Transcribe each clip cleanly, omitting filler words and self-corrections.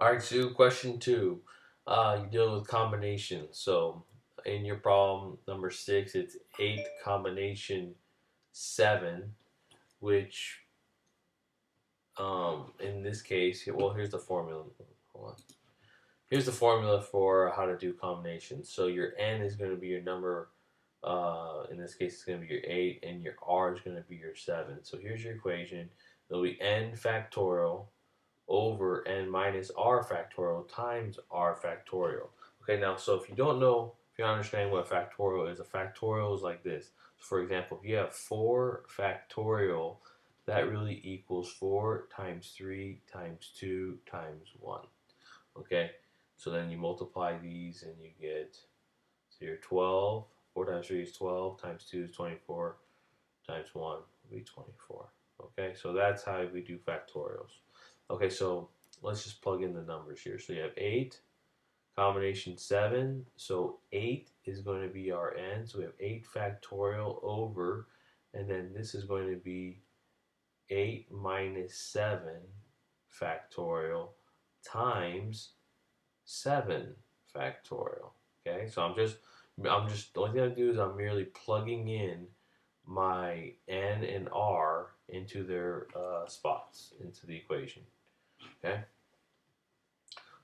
All right, Sue, question two. You deal with combinations. So in your problem number six, it's 8 combination 7, which in this case, well, here's the formula. Hold on. Here's the formula for how to do combinations. So your n is going to be your number. In this case, it's going to be your 8, and your r is going to be your 7. So here's your equation. It'll be n factorial over n minus r factorial times r factorial. Okay, now, so if you don't know, if you don't understand what factorial is, a factorial is like this. So for example, if you have 4 factorial, that really equals 4 times 3 times 2 times 1. Okay, so then you multiply these and you get, so you're 12. 4 times 3 is 12, times 2 is 24, times 1 will be 24. Okay, so that's how we do factorials. Okay, so let's just plug in the numbers here. So you have 8, combination 7. So 8 is going to be our n. So we have 8 factorial over, and then this is going to be 8 minus 7 factorial times 7 factorial. Okay, so the only thing I do is I'm merely plugging in my n and r into their spots into the equation. Okay,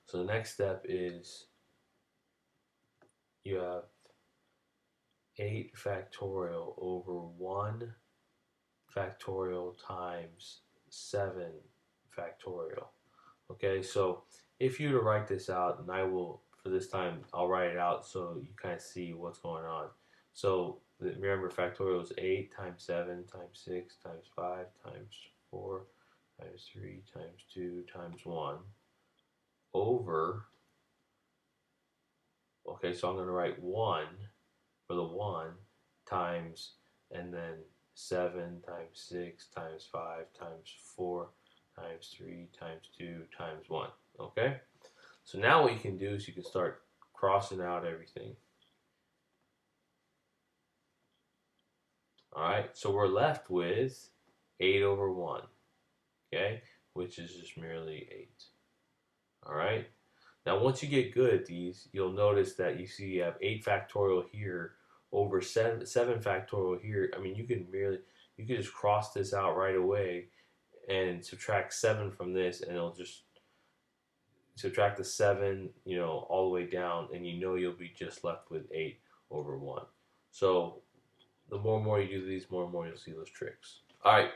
so the next step is you have 8 factorial over 1 factorial times 7 factorial. Okay, so if you were to write this out, and I will, for this time, I'll write it out so you kind of see what's going on. So remember, factorial is 8 times 7 times 6 times 5 times 4 times 3 times 2 times 1 over, okay, so I'm going to write 1 for the 1 times, and then 7 times 6 times 5 times 4 times 3 times 2 times 1. Okay? So now what you can do is you can start crossing out everything. All right, so we're left with 8 over 1, okay, which is just merely 8. All right, now once you get good at these, you'll notice that you see you have 8 factorial here over 7 factorial here. I mean, you can just cross this out right away and subtract 7 from this, and it'll just subtract the 7, all the way down, and you'll be just left with 8 over 1. So the more and more you do these, more and more you'll see those tricks. All right.